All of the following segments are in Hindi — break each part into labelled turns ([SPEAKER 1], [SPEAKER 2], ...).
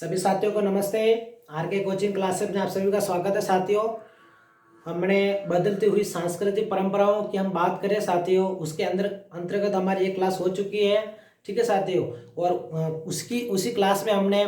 [SPEAKER 1] सभी साथियों को नमस्ते। आर के कोचिंग क्लासेस में आप सभी का स्वागत है साथियों। हमने बदलती हुई सांस्कृतिक परंपराओं की हम बात करें साथियों, उसके अंतर्गत हमारी एक क्लास हो चुकी है। ठीक है साथियों, और उसी क्लास में हमने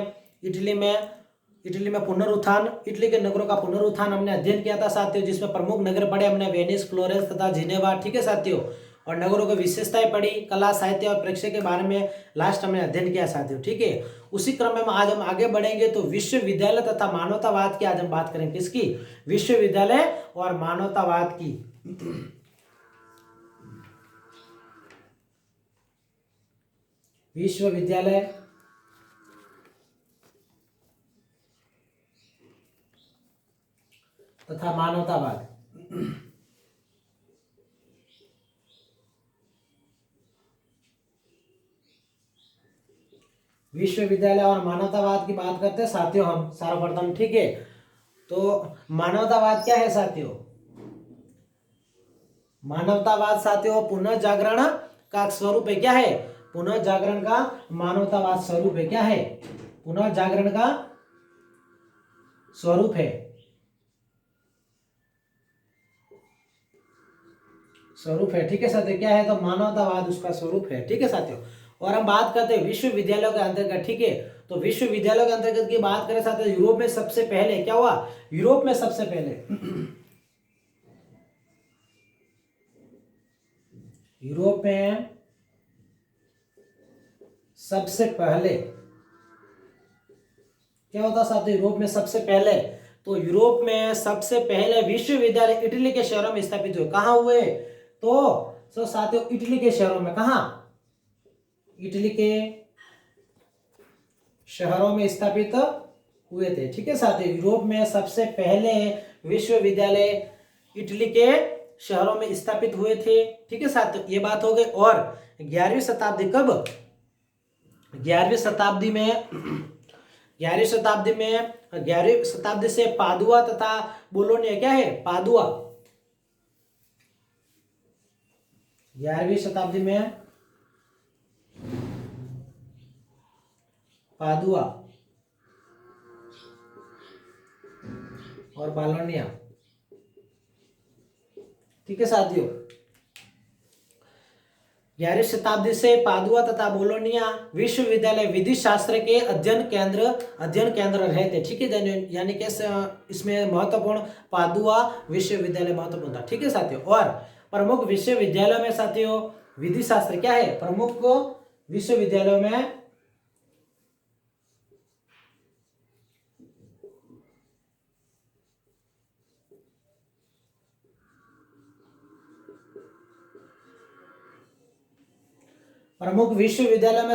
[SPEAKER 1] इटली में पुनरुत्थान, इटली के नगरों का पुनरुत्थान हमने अध्ययन किया था साथियों, जिसमें प्रमुख नगर पढ़े हमने वेनिस, फ्लोरेंस तथा जिनेवा। ठीक है साथियों, और नगरों की विशेषताएं पढ़ी, कला, साहित्य और प्रेक्षय के बारे में लास्ट हमने अध्ययन किया साथियों। ठीक है, उसी क्रम में आज हम आगे बढ़ेंगे तो विश्वविद्यालय तथा मानवतावाद की आज हम बात करेंगे। किसकी? विश्वविद्यालय और मानवतावाद की। विश्वविद्यालय तथा मानवतावाद। विश्वविद्यालय और मानवतावाद की बात करते हैं साथियों हम सर्वप्रथम। ठीक है, तो मानवतावाद क्या है साथियों? मानवतावाद साथियों पुनः जागरण का स्वरूप है। क्या है? पुनः जागरण का मानवतावाद स्वरूप है। क्या है? पुनः जागरण का स्वरूप है। ठीक है साथियों, क्या है? तो मानवतावाद उसका स्वरूप है। ठीक है साथियों, और हम बात करते हैं विश्वविद्यालयों के अंतर्गत। ठीक है, तो विश्वविद्यालयों के अंतर्गत की बात करें साथियों, यूरोप में सबसे पहले क्या हुआ? यूरोप में सबसे पहले यूरोप में सबसे पहले क्या होता साथियों? यूरोप में सबसे पहले, तो यूरोप में सबसे पहले विश्वविद्यालय इटली के शहरों में स्थापित हुए। कहां हुए? तो साथियों इटली के शहरों में। कहां? इटली के शहरों में स्थापित हुए थे। ठीक है साथियों, यूरोप में सबसे पहले विश्वविद्यालय इटली के शहरों में स्थापित हुए थे। ठीक है साथियों, ये बात हो गई। और 11वीं शताब्दी, कब? 11वीं शताब्दी में 11वीं शताब्दी से पादुआ तथा बोलोनिया। क्या है? पादुआ। 11वीं शताब्दी में पादुआ और बालोनिया। ठीक है साथियों, 11वीं शताब्दी से पादुआ तथा बोलोनिया विश्वविद्यालय विधि शास्त्र के अध्ययन केंद्र रहे थे। ठीक है, यानी कि इसमें महत्वपूर्ण पादुआ विश्वविद्यालय महत्वपूर्ण था। ठीक है साथियों, और प्रमुख विश्वविद्यालयों में साथियों विधि शास्त्र क्या है? प्रमुख विश्वविद्यालयों में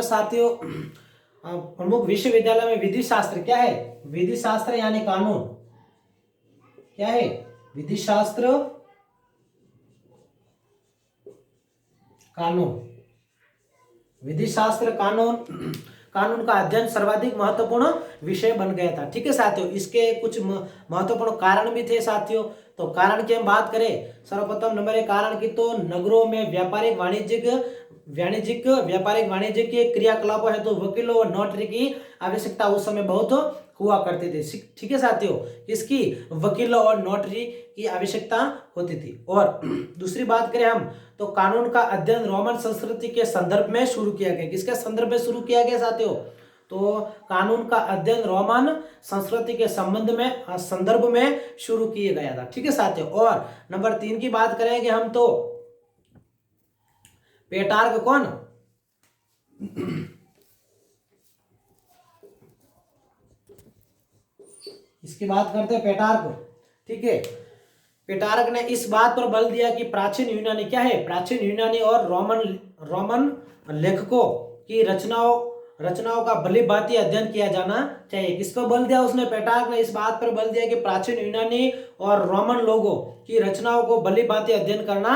[SPEAKER 1] साथियों प्रमुख विश्वविद्यालय में विधि शास्त्र क्या है? विधि शास्त्र यानी कानून। क्या है? विधि शास्त्र, कानून। विधि शास्त्र, कानून का अध्ययन सर्वाधिक महत्वपूर्ण विषय बन गया था। ठीक है साथियों, इसके कुछ महत्वपूर्ण कारण भी थे साथियों। तो कारण की हम बात करें, सर्वप्रथम नंबर 1 कारण की, तो नगरों में व्यापारिक वाणिज्यिक क्रियाकलापों हेतु वकीलों और नोटरी की आवश्यकता उस समय बहुत हुआ करती थी। ठीक है साथियों, किसकी? वकीलों और नोटरी की आवश्यकता होती थी। और दूसरी बात करें हम, तो कानून का अध्ययन रोमन संस्कृति के संदर्भ में शुरू किया गया। किसके संदर्भ में शुरू किया गया साथियों? तो कानून का अध्ययन रोमन संस्कृति के संदर्भ में शुरू किया गया था। ठीक है साथियों, और नंबर 3 की बात करेंगे हम, तो पेटार्क कौन? इसकी बात करते हैं, पेटार्क। ठीक है, पेटार्क ने इस बात पर बल दिया कि प्राचीन यूनानी क्या है? प्राचीन यूनानी और रोमन लेखकों की रचनाओं का भली भांति अध्ययन किया जाना चाहिए। किस पर बल दिया उसने? पेटार्क ने इस बात पर बल दिया कि प्राचीन यूनानी और रोमन लोगों की रचनाओं को भली भांति अध्ययन करना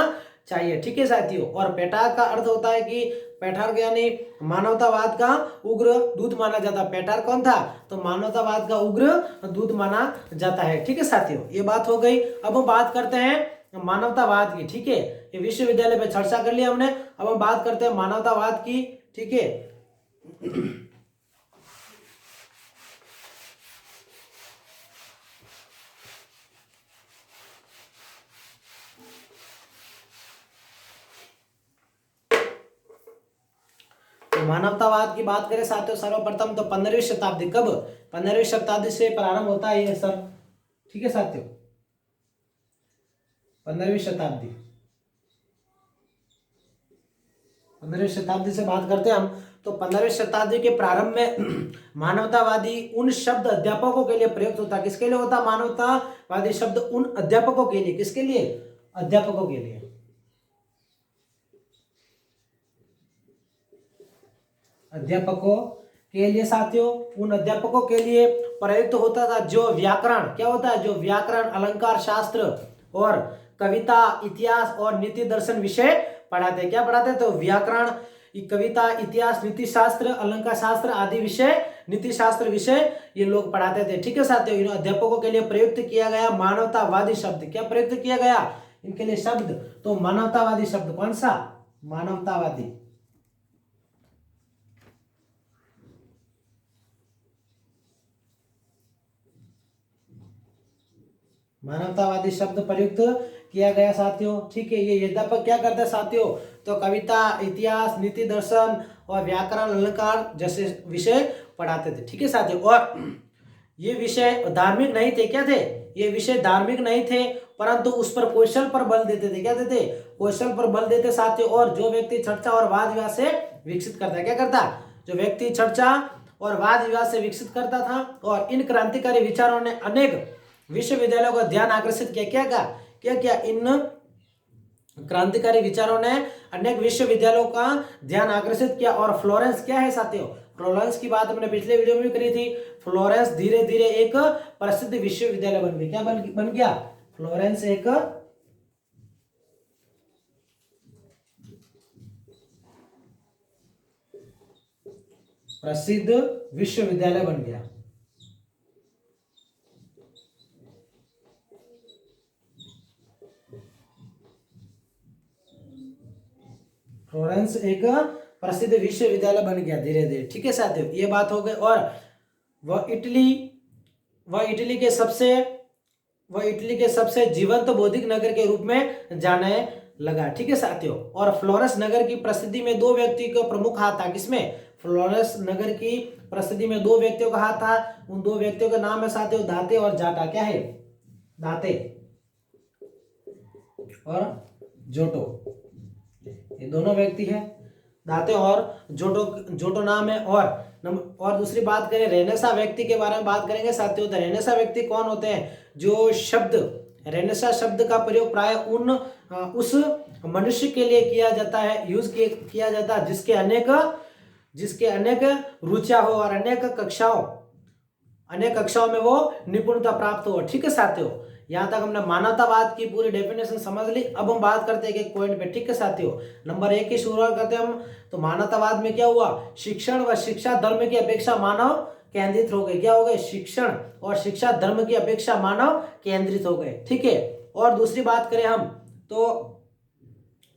[SPEAKER 1] चाहिए। ठीक है साथियों, और पेटार्क का अर्थ होता है कि पेटार्क यानी मानवतावाद का उग्र दूत माना जाता। पेटार्क कौन था? तो मानवतावाद का उग्र दूत माना जाता है। ठीक है साथियों, ये बात हो गई। अब हम बात करते हैं मानवतावाद की। ठीक है, ये विश्वविद्यालय पे चर्चा कर लिया हमने, अब हम बात करते हैं मानवतावाद की। ठीक है, तो मानवतावाद की बात करें साथियों सर्वप्रथम तो 15वीं शताब्दी, कब 15वीं शताब्दी से प्रारंभ होता है ये सर, ठीक है साथियों, 15वीं शताब्दी, 15वीं शताब्दी से बात करते हैं हम, तो 15वीं शताब्दी के प्रारंभ में मानवतावादी उन शब्द अध्यापकों के लिए प्रयुक्त होता, किसके लिए होता मानवतावादी शब्द उन अध्यापकों के लिए, किसके लिए अध्यापकों के लिए, अध्यापकों के लिए साथियों, उन अध्यापकों के लिए प्रयुक्त होता था जो व्याकरण, क्या होता है, जो व्याकरण, अलंकार शास्त्र और कविता, इतिहास और नीति दर्शन विषय पढ़ाते, क्या पढ़ाते, तो व्याकरण, कविता, इतिहास, नीति शास्त्र, अलंकार शास्त्र आदि विषय, नीति शास्त्र विषय ये लोग पढ़ाते थे, ठीक है साथियों। इन अध्यापकों के लिए प्रयुक्त किया गया मानवतावादी शब्द, क्या प्रयुक्त किया गया इनके लिए शब्द, तो मानवतावादी शब्द, कौन सा, मानवतावादी, मानवतावादी शब्द प्रयुक्त किया गया साथियों, ठीक है। ये अध्यापक क्या करते हैं साथियों, तो कविता, इतिहास, नीति दर्शन और व्याकरण, अलंकार जैसे विषय पढ़ाते थे, ठीक है साथियों। और ये विषय धार्मिक नहीं थे, क्या थे, ये विषय धार्मिक नहीं थे, परंतु उस पर कौशल पर बल देते थे, क्या देते, कौशल पर बल देते साथियों। और जो व्यक्ति चर्चा और वाद विवाद से विकसित करता है, क्या करता, जो व्यक्ति चर्चा और वाद विवाद से विकसित करता था, और इन क्रांतिकारी विचारों ने अनेक विश्वविद्यालयों का ध्यान आकर्षित किया, क्या क्या इन क्रांतिकारी विचारों ने अनेक विश्वविद्यालयों का ध्यान आकर्षित किया। और फ्लोरेंस क्या है साथियों, फ्लोरेंस की बात हमने पिछले वीडियो में भी करी थी, फ्लोरेंस धीरे धीरे एक प्रसिद्ध विश्वविद्यालय बन गया, क्या बन गया, फ्लोरेंस एक प्रसिद्ध विश्वविद्यालय बन गया। फ्लोरेंस एक प्रसिद्ध विश्वविद्यालय बन गया धीरे धीरे, ठीक है साथियों, ये बात हो गई। और वह इटली के सबसे जीवंत बौद्धिक नगर के रूप में जाने लगा, ठीक है साथियों। और फ्लोरेंस नगर की प्रसिद्धि में दो व्यक्ति का प्रमुख हाथ था, किसमें, फ्लोरेंस नगर की प्रसिद्धि में दो व्यक्तियों का हाथ था, उन दो व्यक्तियों का नाम है साथियों दाते और जाटा, क्या है, दाते और जोटो, ये दोनों व्यक्ति हैं, दाते और जोटो नाम है। और दूसरी बात करें रेनेसा व्यक्ति के बारे में बात करेंगे साथियों, तो रेनेसा व्यक्ति कौन होते हैं, जो शब्द रेनेसा शब्द का प्रयोग प्राय उस मनुष्य के लिए किया जाता है, यूज किया जाता है जिसके अनेक रुचियां हो और अनेक कक्षाओं में वो निपुणता प्राप्त हो, ठीक है साथियों। यहाँ तक हमने मानवतावाद की पूरी डेफिनेशन समझ ली। अब हम बात करते हैं एक पॉइंट पे, ठीक है साथियों। नंबर 1 की शुरुआत करते हैं हम, तो मानवतावाद में क्या हुआ, शिक्षण व शिक्षा धर्म की अपेक्षा मानव केंद्रित हो गए, क्या हो गए, शिक्षण और शिक्षा धर्म की अपेक्षा मानव केंद्रित हो गए, ठीक है। और दूसरी बात करें हम, तो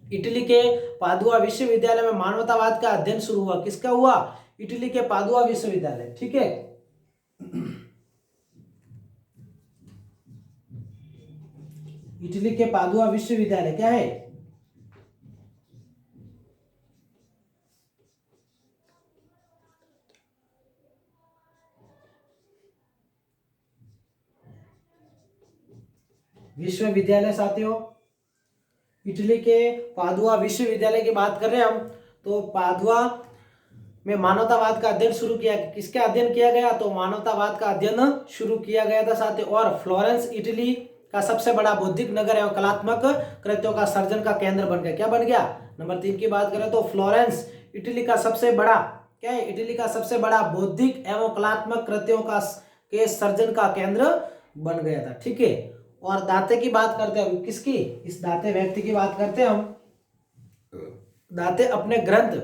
[SPEAKER 1] इटली के पादुआ विश्वविद्यालय में मानवतावाद का अध्ययन शुरू हुआ, किसका हुआ, इटली के पादुआ विश्वविद्यालय, ठीक है। इटली के पादुआ विश्वविद्यालय क्या है, विश्वविद्यालय साथियों, इटली के पादुआ विश्वविद्यालय की बात कर रहे हैं हम। तो पादुआ में मानवतावाद का अध्ययन शुरू किया, किसका अध्ययन किया गया, तो मानवतावाद का अध्ययन शुरू किया गया था साथियों। और फ्लोरेंस इटली का सबसे बड़ा बौद्धिक नगर एवं कलात्मक कृत्यों का सर्जन का केंद्र बन गया, क्या बन गया। नंबर 3 की बात करें तो फ्लोरेंस इटली का सबसे बड़ा, क्या है, इटली का सबसे बड़ा बौद्धिक एवं कलात्मक कृत्यों के सर्जन का केंद्र बन गया था, ठीक है। और दाते की बात करते हैं, किसकी, इस दाते व्यक्ति की बात करते हैं हम। दाते अपने ग्रंथ,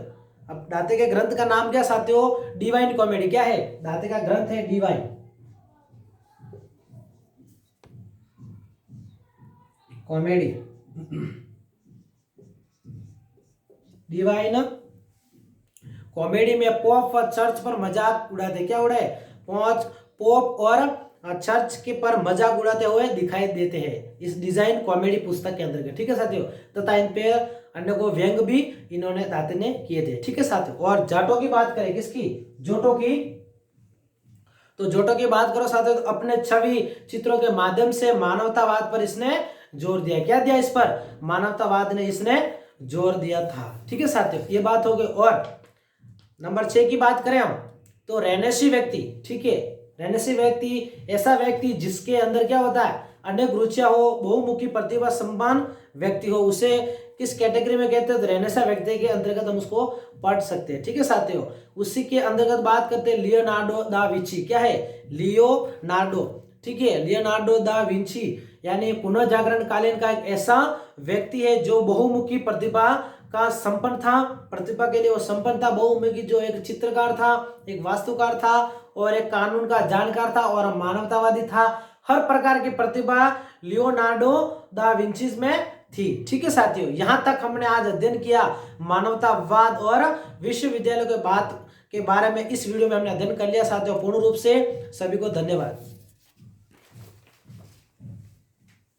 [SPEAKER 1] अब दाते के ग्रंथ का नाम क्या साथियों, डिवाइन कॉमेडी, क्या है, दाते का ग्रंथ है डिवाइन कॉमेडी, डिवाइन कॉमेडी में पोप और चर्च पर मजाक उड़ाते, क्या उड़ाए, पोप और चर्च के पर मजाक उड़ाते हुए दिखाई देते हैं इस डिजाइन कॉमेडी पुस्तक के अंतर्गत, ठीक है साथियों। तथा इन पे अन्य को व्यंग भी इन्होंने तात्या ने किए थे। ठीक है साथियों। और जाटों की बात करें, किसकी, जोटों की, तो जोटों की बात करो साथियों, तो अपने छवि चित्रों के माध्यम से मानवतावाद पर इसने जोर दिया। क्या दिया इस पर, मानवतावाद ने इसने जोर दिया था। ठीक है साथियों, ये बात हो गई। और नंबर 6 की बात करें हम, तो रेनेसी व्यक्ति। ठीक है, रेनेसी व्यक्ति ऐसा व्यक्ति जिसके अंदर क्या होता है, अनेक रुचियां हो, बहुमुखी प्रतिभा संपन्न व्यक्ति हो, उसे किस कैटेगरी में कहते हैं, तो रेनेसा व्यक्ति के अंतर्गत हम उसको पढ़ सकते हैं। ठीक है साथियों। उसी के अंतर्गत बात करते हैं लियोनार्डो दा विंची। क्या है, लियोनार्डो। ठीक है, लियोनार्डो दा विंची यानी पुनः जागरण कालीन का एक ऐसा व्यक्ति है जो बहुमुखी प्रतिभा का संपन्न था, प्रतिभा के लिए वो संपन्न था, बहुमुखी, जो एक चित्रकार था, एक वास्तुकार था और एक कानून का जानकार था और मानवतावादी था। हर प्रकार की प्रतिभा लियोनार्डो दा विंची में थी। ठीक है साथियों, यहां तक हमने आज अध्ययन किया मानवतावाद और विश्वविद्यालय के बारे में। इस वीडियो में हमने अध्ययन कर लिया साथियों पूर्ण रूप से। सभी को धन्यवाद।